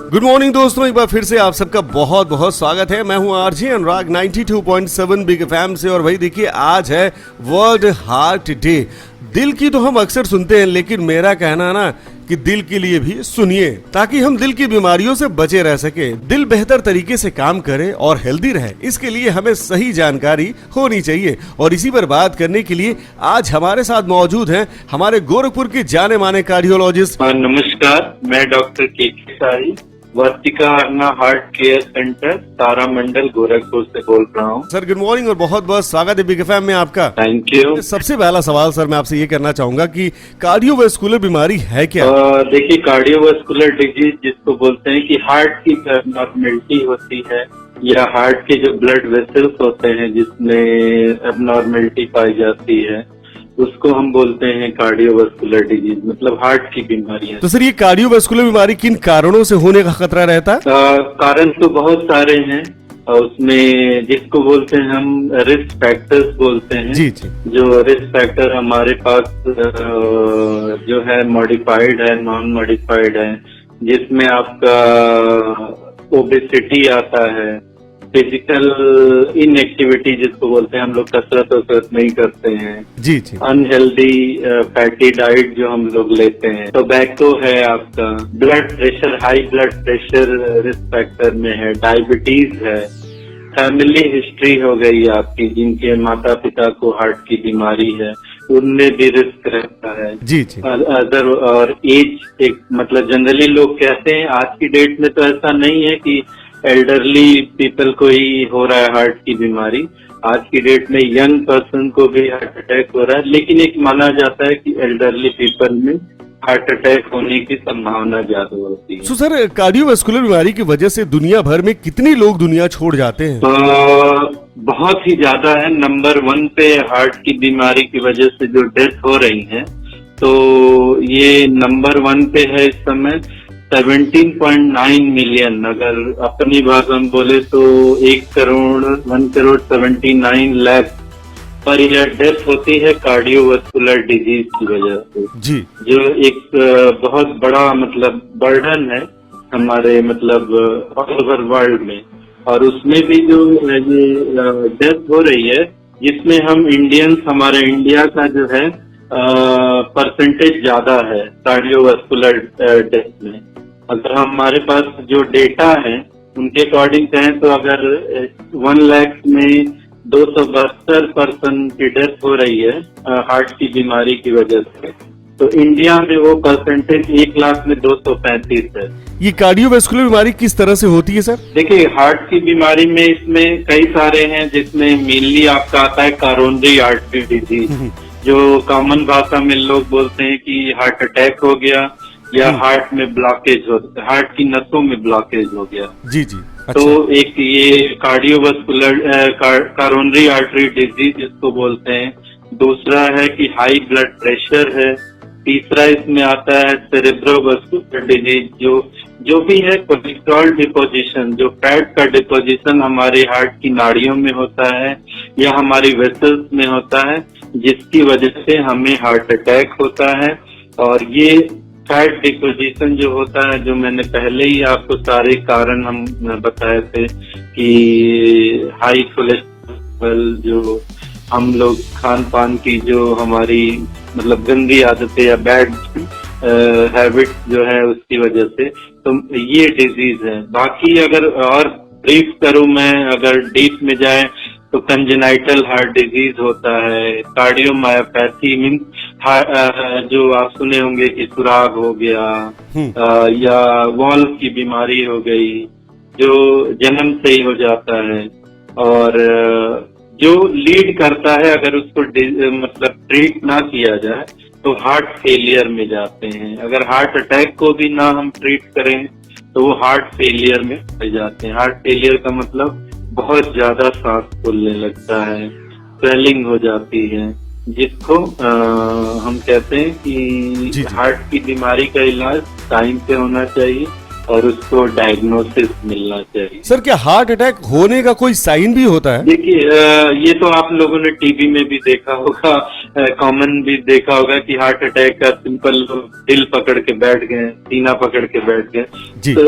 Good morning दोस्तों, एक बार फिर से आप सबका बहुत बहुत स्वागत है। मैं हूं आरजे अनुराग 92.7 बिग एफएम से। और भाई देखिए, आज है वर्ल्ड हार्ट डे। दिल की तो हम अक्सर सुनते हैं, लेकिन मेरा कहना ना कि दिल के लिए भी सुनिए, ताकि हम दिल की बीमारियों से बचे रह सके, दिल बेहतर तरीके से काम करे और हेल्दी रहे। इसके लिए हमें सही जानकारी होनी चाहिए। और इसी पर बात करने के लिए आज हमारे साथ मौजूद हैं हमारे गोरखपुर के जाने माने कार्डियोलॉजिस्ट। नमस्कार, मैं डॉक्टर के साई, वर्तिका अन्ना हार्ट केयर सेंटर, तारामंडल, गोरखपुर से बोल रहा हूँ। सर गुड मॉर्निंग और बहुत बहुत स्वागत है बिग एफएम में आपका। Thank you. सबसे पहला सवाल सर मैं आपसे ये करना चाहूंगा कि कार्डियोवैस्कुलर बीमारी है क्या? देखिए, कार्डियोवास्कुलर डिजीज जिसको बोलते हैं कि हार्ट की एबनॉर्मेलिटी होती है, या हार्ट के जो ब्लड वेसल्स होते हैं जिसमें एबनॉर्मेलिटी पाई जाती है, उसको हम बोलते हैं कार्डियोवास्कुलर डिजीज, मतलब हार्ट की बीमारियां। तो सर ये कार्डियोवैस्कुलर बीमारी किन कारणों से होने का खतरा रहता है? कारण तो बहुत सारे हैं, उसमें जिसको बोलते हैं हम रिस्क फैक्टर्स बोलते हैं। जी जी। जो रिस्क फैक्टर हमारे पास जो है मॉडिफाइड है, नॉन मॉडिफाइड है, जिसमें आपका ओबेसिटी आता है, फिजिकल इनएक्टिविटी जिसको बोलते हैं, हम लोग कसरत नहीं करते हैं, जी जी, अनहेल्दी फैटी डाइट जो हम लोग लेते हैं, टोबैको है आपका, blood pressure, high blood pressure risk factor में है, डायबिटीज है, फैमिली हिस्ट्री हो गई आपकी, जिनके माता पिता को हार्ट की बीमारी है, उनमें भी रिस्क रहता है। जी जी। अदर और एज, एक मतलब जनरली लोग कहते हैं, आज की डेट में तो ऐसा नहीं है कि एल्डरली पीपल को ही हो रहा है हार्ट की बीमारी। आज की डेट में यंग पर्सन को भी हार्ट अटैक हो रहा है, लेकिन एक माना जाता है कि एल्डरली पीपल में हार्ट अटैक होने की संभावना ज्यादा होती है। तो सर कार्डियोवैस्कुलर बीमारी की वजह से दुनिया भर में कितने लोग दुनिया छोड़ जाते हैं? बहुत ही ज्यादा है। नंबर 1 पे हार्ट की बीमारी की वजह से जो डेथ हो रही है, तो ये नंबर 1 पे है इस समय। 17.9 मिलियन, अगर अपनी भाषा में बोले तो 1 crore 79 lakh per year death होती है कार्डियोवास्कुलर डिजीज की वजह से जी। जो एक बहुत बड़ा मतलब बर्डन है हमारे मतलब ऑल ओवर वर्ल्ड में। और उसमें भी जो डेथ हो रही है, जिसमें हम इंडियंस, हमारे इंडिया का जो है परसेंटेज ज्यादा है कार्डियोवास्कुलर डेथ में। अगर हमारे पास जो डेटा है उनके अकॉर्डिंग कहें तो अगर 1 लाख में 272 पर्सन की डेथ हो रही है हार्ट की बीमारी की वजह से, तो इंडिया में वो परसेंटेज 1 लाख में 235 है। ये कार्डियोवैस्कुलर बीमारी किस तरह से होती है सर? देखिए, हार्ट की बीमारी में इसमें कई सारे हैं, जिसमें मेनली आपका आता है करोनरी आर्टरी डिजीज, जो कॉमन भाषा में लोग बोलते हैं कि हार्ट अटैक हो गया या हार्ट में ब्लॉकेज हो, हार्ट की नसों में ब्लॉकेज हो गया। जी जी। अच्छा। तो एक ये कार्डियोवास्कुलर करोनरी आर्टरी डिजीज इसको बोलते हैं। दूसरा है कि हाई ब्लड प्रेशर है। तीसरा इसमें आता है सेरेब्रोवास्कुलर डिजीज, जो भी है कोलेस्ट्रॉल डिपोजिशन, जो फैट का डिपोजिशन हमारे हार्ट की नाड़ियों में होता है या हमारी वेसल्स में होता है, जिसकी वजह से हमें हार्ट अटैक होता है। और ये फैट डिपोजिशन जो होता है, जो मैंने पहले ही आपको सारे कारण हम बताए थे कि हाई कोलेस्ट्रॉल, जो हम लोग खान पान की जो हमारी मतलब गंदी आदतें या बैड हैबिट जो है उसकी वजह से, तो ये डिजीज है। बाकी अगर और ब्रीफ करूं मैं, अगर डीप में जाए तो कंजेनाइटल हार्ट डिजीज होता है, कार्डियोमायोपैथी मीन्स जो आप सुने होंगे कि सुराग हो गया, या वॉल्व की बीमारी हो गई, जो जन्म से ही हो जाता है। और जो लीड करता है, अगर उसको मतलब ट्रीट ना किया जाए तो हार्ट फेलियर में जाते हैं। अगर हार्ट अटैक को भी ना हम ट्रीट करें तो वो हार्ट फेलियर में पड़ जाते हैं। हार्ट फेलियर का मतलब बहुत ज्यादा सांस फूलने लगता है, स्वेलिंग हो जाती है, जिसको हम कहते हैं कि हार्ट की बीमारी का इलाज टाइम पे होना चाहिए। और उसको डायग्नोसिस मिलना चाहिए। सर क्या हार्ट अटैक होने का कोई साइन भी होता है? देखिए, ये तो आप लोगों ने टीवी में भी देखा होगा, कॉमन भी देखा होगा कि हार्ट अटैक का सिंपल दिल पकड़ के बैठ गए, सीना पकड़ के बैठ गए। जी। तो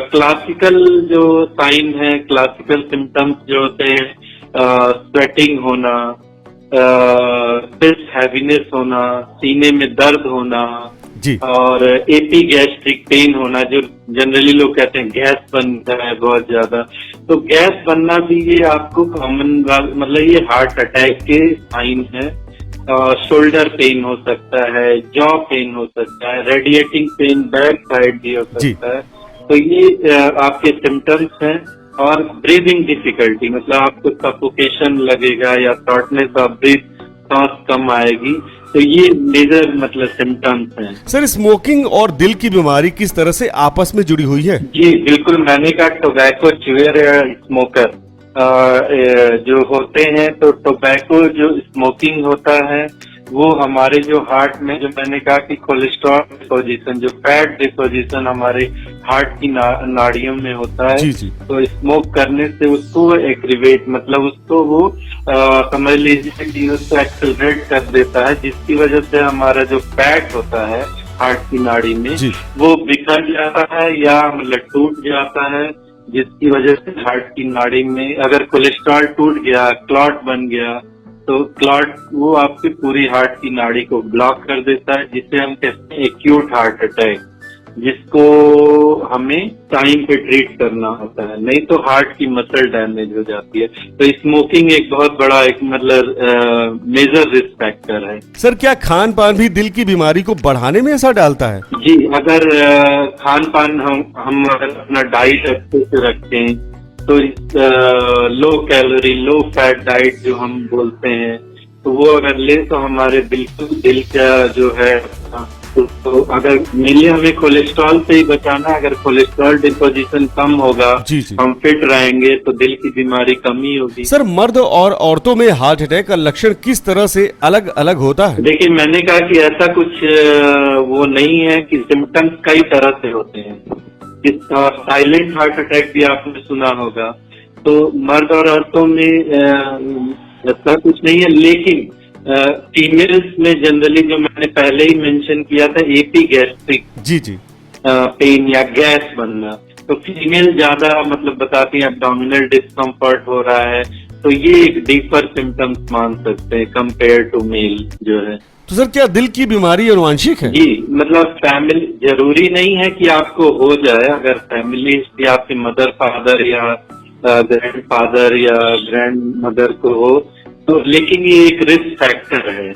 क्लासिकल जो साइन है, क्लासिकल सिम्टम्स जो होते हैं, स्वेटिंग होना, चेस्ट हैवीनेस होना, सीने में दर्द होना जी। और एपी गैस्ट्रिक पेन होना, जो जनरली लोग कहते हैं गैस बनता है बहुत ज्यादा। तो गैस बनना भी ये आपको कॉमन, मतलब ये हार्ट अटैक के साइन है। शोल्डर पेन हो सकता है, जॉ पेन हो सकता है, रेडिएटिंग पेन बैक साइड भी हो सकता है। तो ये आपके सिम्टम्स हैं। और ब्रीदिंग डिफिकल्टी, मतलब आपको सफोकेशन लगेगा या शॉर्टनेस ऑफ ब्रीथ, सांस कम आएगी। तो ये मेजर मतलब सिम्टम्स हैं। सर स्मोकिंग और दिल की बीमारी किस तरह से आपस में जुड़ी हुई है? जी बिल्कुल, मैंने कहा टोबैको च्यूअर या स्मोकर जो होते हैं, तो टोबैको जो स्मोकिंग होता है वो हमारे जो हार्ट में, जो मैंने कहा कि कोलेस्ट्रॉल डिपोजिशन, जो फैट डिपोजिशन हमारे हार्ट की नाड़ियों में होता है। जी जी। तो स्मोक करने से उसको एग्रीवेट, मतलब उसको वो समझ लीजिए कि उसको एक्सेलरेट कर देता है, जिसकी वजह से हमारा जो फैट होता है हार्ट की नाड़ी में जी। वो बिखर जाता है या मतलब टूट जाता है, जिसकी वजह से हार्ट की नाड़ी में अगर कोलेस्ट्रॉल टूट गया, क्लॉट बन गया, तो क्लॉट वो आपकी पूरी हार्ट की नाड़ी को ब्लॉक कर देता है, जिसे हम कहते हैं एक्यूट हार्ट अटैक, जिसको हमें टाइम पे ट्रीट करना होता है, नहीं तो हार्ट की मसल डैमेज हो जाती है। तो स्मोकिंग एक बहुत बड़ा एक मतलब मेजर रिस्क फैक्टर है। सर क्या खान पान भी दिल की बीमारी को बढ़ाने में असर डालता है? जी, अगर खान पान हम अगर अपना डाइट अच्छे से रखें, तो low calorie low fat diet जो हम बोलते हैं, तो वो अगर ले तो हमारे बिल्कुल दिल का जो है, तो अगर मेनली हमें कोलेस्ट्रॉल से ही बचाना, अगर कोलेस्ट्रॉल डिपोजिशन कम होगा, जी जी। हम फिट रहेंगे तो दिल की बीमारी कम ही होगी। सर मर्द और औरतों में हार्ट अटैक का लक्षण किस तरह से अलग अलग होता है? देखिए, मैंने कहा कि ऐसा कुछ वो नहीं है कि सिम्टम्स कई तरह से होते हैं। साइलेंट हार्ट अटैक भी आपने सुना होगा। तो मर्द और औरतों में ऐसा कुछ नहीं है, लेकिन फीमेल्स में जनरली जो मैंने पहले ही मेंशन किया था, एपी गैस्ट्रिक जी जी। पेन या गैस बनना, तो फीमेल ज्यादा मतलब बताती है एब्डोमिनल डिस्कम्फर्ट हो रहा है, तो ये एक डीपर सिम्टम्स मान सकते हैं कंपेयर टू मेल जो है। तो सर क्या दिल की बीमारी अनुवांशिक है? जी, मतलब फैमिली जरूरी नहीं है कि आपको हो जाए, अगर फैमिली हिस्ट्री आपके मदर फादर या ग्रैंड फादर या ग्रैंड मदर को हो, तो लेकिन ये एक रिस्क फैक्टर है,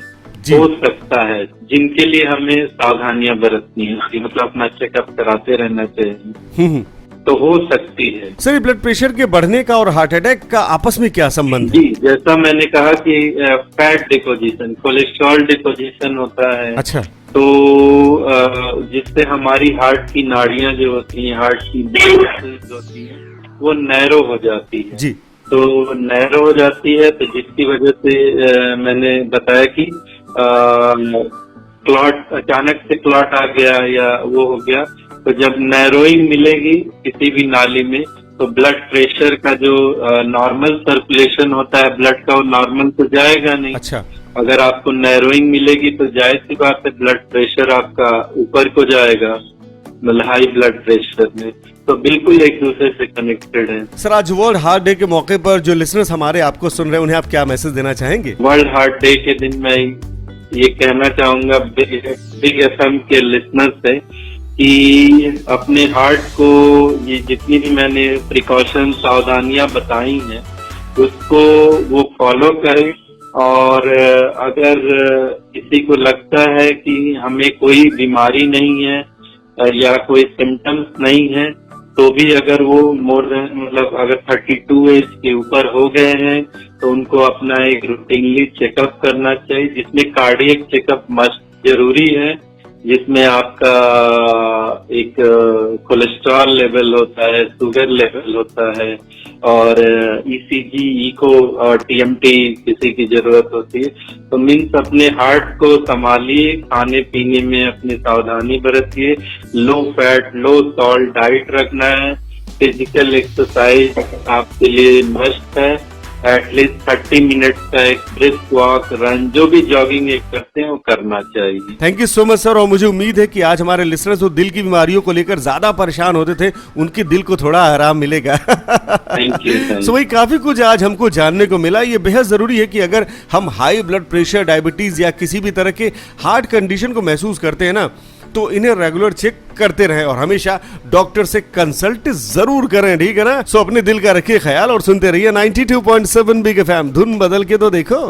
हो सकता है, जिनके लिए हमें सावधानियां बरतनी है, मतलब अपना चेकअप कराते रहना चाहिए। तो हो सकती है। सर ब्लड प्रेशर के बढ़ने का और हार्ट अटैक का आपस में क्या संबंध है? जी, जैसा मैंने कहा कि फैट डिपोजिशन, कोलेस्ट्रॉल डिपोजिशन होता है। अच्छा। तो जिससे हमारी हार्ट की नाड़ियां जो होती हैं, हार्ट की वेसल्स होती हैं, वो नैरो हो जाती है। जी। तो नैरो हो जाती है, तो जिसकी वजह से मैंने बताया कि क्लॉट, अचानक से क्लॉट आ गया या वो हो गया, तो जब नैरोइंग मिलेगी किसी भी नाली में, तो ब्लड प्रेशर का जो नॉर्मल सर्कुलेशन होता है ब्लड का, वो नॉर्मल तो जाएगा नहीं। अच्छा। अगर आपको नैरोइंग मिलेगी तो जाहिर सी बात है ब्लड प्रेशर आपका ऊपर को जाएगा, मतलब हाई ब्लड प्रेशर में। तो बिल्कुल एक दूसरे से कनेक्टेड है। सर आज वर्ल्ड हार्ट डे के मौके पर जो लिसनर्स हमारे आपको सुन रहे हैं, उन्हें आप क्या मैसेज देना चाहेंगे? वर्ल्ड हार्ट डे के दिन मैं ये कहना चाहूंगा बिग एफएम के लिसनर्स से कि अपने हार्ट को, ये जितनी भी मैंने प्रिकॉशन सावधानियां बताई हैं, उसको वो फॉलो करें। और अगर किसी को लगता है कि हमें कोई बीमारी नहीं है या कोई सिम्टम्स नहीं है, तो भी अगर वो मोर देन, मतलब अगर 32 एज के ऊपर हो गए हैं, तो उनको अपना एक रूटीनली चेकअप करना चाहिए, जिसमें कार्डियक चेकअप मस्ट जरूरी है, जिसमें आपका एक कोलेस्ट्रॉल लेवल होता है, शुगर लेवल होता है, और ईसीजी, इको और टीएमटी किसी की जरूरत होती है। तो मीन्स अपने हार्ट को संभालिए, खाने पीने में अपनी सावधानी बरतिए, low fat low salt diet रखना है, फिजिकल एक्सरसाइज आपके लिए मस्ट है, एटलीस्ट 30 मिनट का एक ब्रिस्क वॉक, रन, जो भी जॉगिंग एक करते हैं वो करना चाहिए। Thank you so much sir. और मुझे उम्मीद है कि आज हमारे लिसनर्स जो दिल की बीमारियों को लेकर ज्यादा परेशान होते थे, उनके दिल को थोड़ा आराम मिलेगा। Thank you. सो भाई काफी कुछ आज हमको जानने को मिला। ये बेहद जरूरी है कि अगर हम हाई ब्लड प्रेशर, डायबिटीज या किसी भी तरह के हार्ट कंडीशन को महसूस करते हैं ना, तो इन्हें रेगुलर चेक करते रहें और हमेशा डॉक्टर से कंसल्ट जरूर करें, ठीक है ना। सो अपने दिल का रखिए ख्याल और सुनते रहिए 92.7 बिग एफएम, धुन बदल के तो देखो।